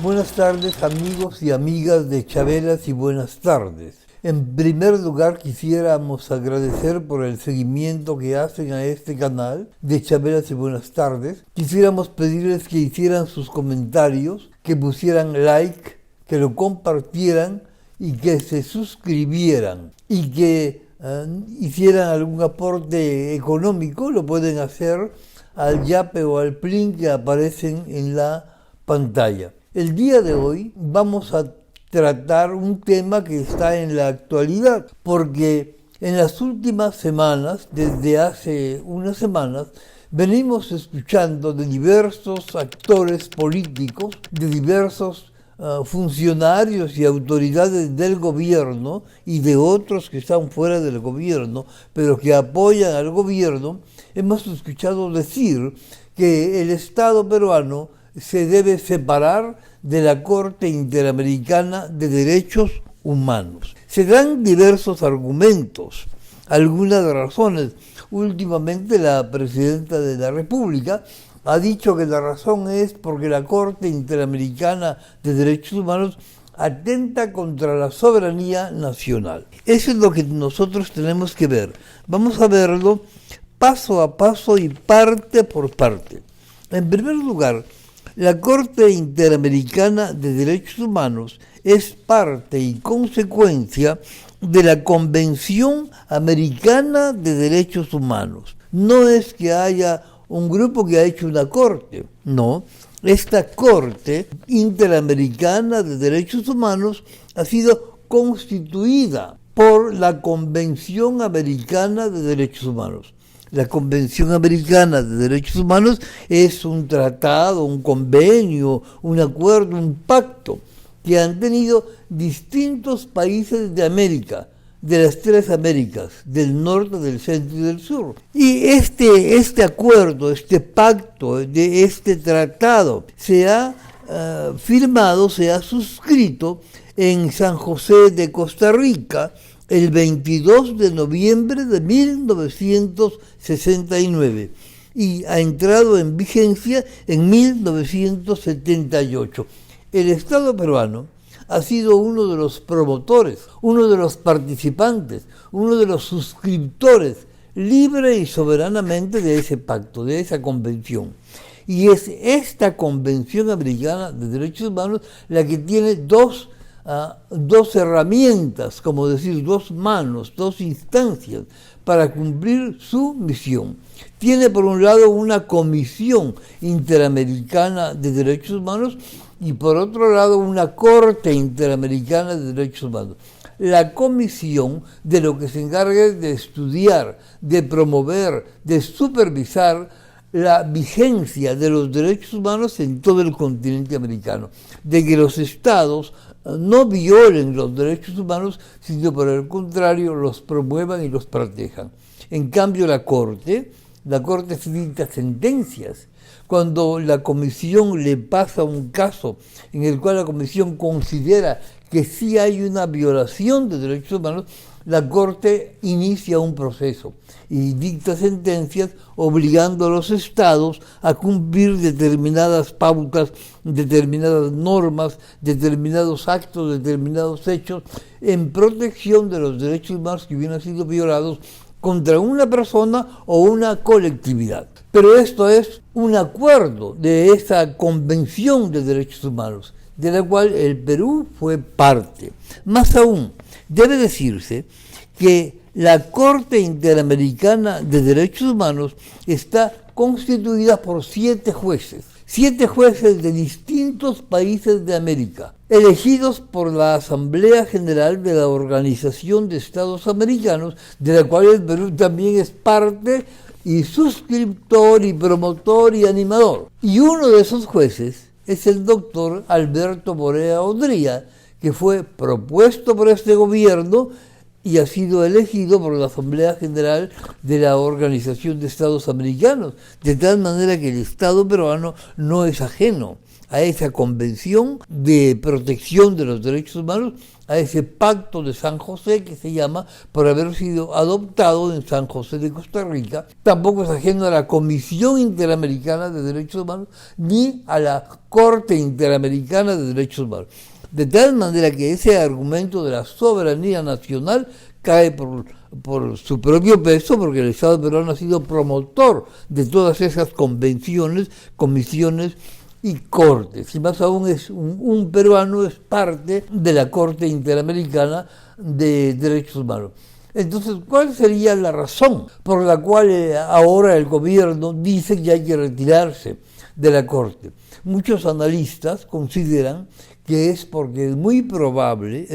Buenas tardes, amigos y amigas de Chabelas y buenas tardes. En primer lugar, quisiéramos agradecer por el seguimiento que hacen a este canal de Chabelas y buenas tardes. Quisiéramos pedirles que hicieran sus comentarios, que pusieran like, que lo compartieran y que se suscribieran y que hicieran algún aporte económico. Lo pueden hacer al Yape o al Plin que aparecen en la pantalla. El día de hoy vamos a tratar un tema que está en la actualidad, porque en las últimas semanas, desde hace unas semanas, venimos escuchando de diversos actores políticos, de diversos funcionarios y autoridades del gobierno y de otros que están fuera del gobierno, pero que apoyan al gobierno. Hemos escuchado decir que el Estado peruano se debe separar de la Corte Interamericana de Derechos Humanos. Se dan diversos argumentos, algunas razones. Últimamente la presidenta de la República ha dicho que la razón es porque la Corte Interamericana de Derechos Humanos atenta contra la soberanía nacional. Eso es lo que nosotros tenemos que ver. Vamos a verlo paso a paso y parte por parte. En primer lugar, la Corte Interamericana de Derechos Humanos es parte y consecuencia de la Convención Americana de Derechos Humanos. No es que haya un grupo que ha hecho una corte, no. Esta Corte Interamericana de Derechos Humanos ha sido constituida por la Convención Americana de Derechos Humanos. La Convención Americana de Derechos Humanos es un tratado, un convenio, un acuerdo, un pacto que han tenido distintos países de América, de las tres Américas, del norte, del centro y del sur. Y este acuerdo, este pacto, este tratado se ha firmado, se ha suscrito en San José de Costa Rica, el 22 de noviembre de 1969 y ha entrado en vigencia en 1978. El Estado peruano ha sido uno de los promotores, uno de los participantes, uno de los suscriptores libre y soberanamente de ese pacto, de esa convención. Y es esta Convención Americana de Derechos Humanos la que tiene dos herramientas, como decir, dos manos, dos instancias para cumplir su misión. Tiene por un lado una Comisión Interamericana de Derechos Humanos y por otro lado una Corte Interamericana de Derechos Humanos. La comisión de lo que se encarga es de estudiar, de promover, de supervisar la vigencia de los derechos humanos en todo el continente americano, de que los estados no violen los derechos humanos, sino por el contrario los promuevan y los protejan. En cambio la Corte se dicta sentencias. Cuando la comisión le pasa un caso en el cual la comisión considera que sí hay una violación de derechos humanos, la Corte inicia un proceso y dicta sentencias obligando a los estados a cumplir determinadas pautas, determinadas normas, determinados actos, determinados hechos en protección de los derechos humanos que hubieran sido violados contra una persona o una colectividad. Pero esto es un acuerdo de esa Convención de Derechos Humanos, de la cual el Perú fue parte. Más aún, debe decirse que la Corte Interamericana de Derechos Humanos está constituida por 7 jueces de distintos países de América, elegidos por la Asamblea General de la Organización de Estados Americanos, de la cual el Perú también es parte y suscriptor y promotor y animador. Y uno de esos jueces es el doctor Alberto Borea Odría, que fue propuesto por este gobierno y ha sido elegido por la Asamblea General de la Organización de Estados Americanos, de tal manera que el Estado peruano no es ajeno a esa Convención de Protección de los Derechos Humanos, a ese Pacto de San José que se llama por haber sido adoptado en San José de Costa Rica. Tampoco es ajeno a la Comisión Interamericana de Derechos Humanos ni a la Corte Interamericana de Derechos Humanos. De tal manera que ese argumento de la soberanía nacional cae por su propio peso, porque el Estado peruano ha sido promotor de todas esas convenciones, comisiones y cortes, y más aún es un peruano es parte de la Corte Interamericana de Derechos Humanos. Entonces, ¿cuál sería la razón por la cual ahora el gobierno dice que hay que retirarse de la Corte? Muchos analistas consideran que es porque es muy probable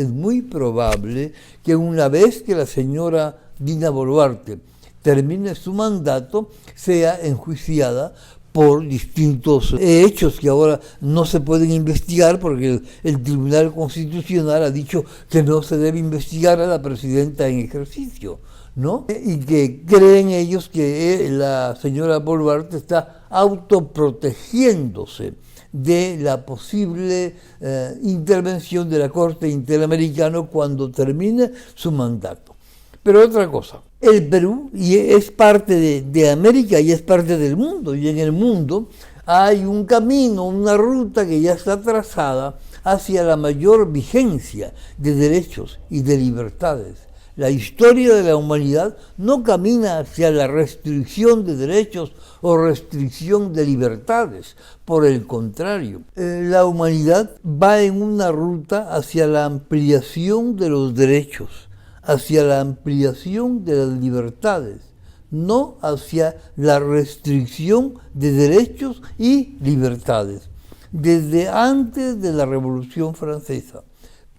que una vez que la señora Dina Boluarte termine su mandato, sea enjuiciada por distintos hechos que ahora no se pueden investigar porque el Tribunal Constitucional ha dicho que no se debe investigar a la presidenta en ejercicio, ¿no? Y que creen ellos que la señora Boluarte está autoprotegiéndose de la posible intervención de la Corte Interamericana cuando termine su mandato. Pero otra cosa, el Perú es parte de América y es parte del mundo, y en el mundo hay un camino, una ruta que ya está trazada hacia la mayor vigencia de derechos y de libertades. La historia de la humanidad no camina hacia la restricción de derechos o restricción de libertades, por el contrario, la humanidad va en una ruta hacia la ampliación de los derechos, hacia la ampliación de las libertades, no hacia la restricción de derechos y libertades. Desde antes de la Revolución Francesa,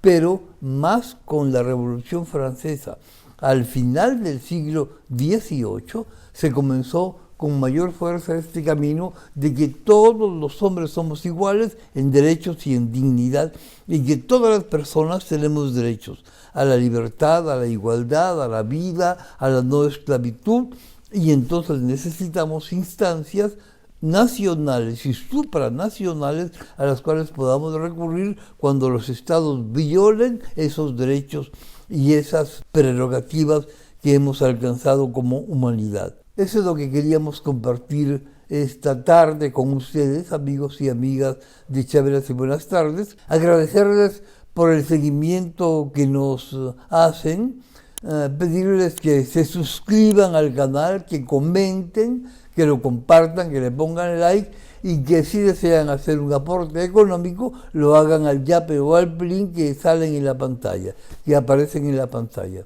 pero más con la Revolución Francesa, al final del siglo XVIII, se comenzó con mayor fuerza este camino de que todos los hombres somos iguales en derechos y en dignidad, y que todas las personas tenemos derechos a la libertad, a la igualdad, a la vida, a la no esclavitud, y entonces necesitamos instancias nacionales y supranacionales a las cuales podamos recurrir cuando los estados violen esos derechos y esas prerrogativas que hemos alcanzado como humanidad. Eso es lo que queríamos compartir esta tarde con ustedes, amigos y amigas de Cháveras y Buenas Tardes. Agradecerles por el seguimiento que nos hacen, pedirles que se suscriban al canal, que comenten, que lo compartan, que le pongan like y que si desean hacer un aporte económico lo hagan al Yape o al Plin que salen en la pantalla, que aparecen en la pantalla.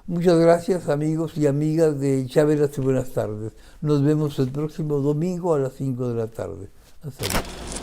Muchas gracias, amigos y amigas de Cháveras y Buenas Tardes. Nos vemos el próximo domingo a las 5 de la tarde. Hasta luego.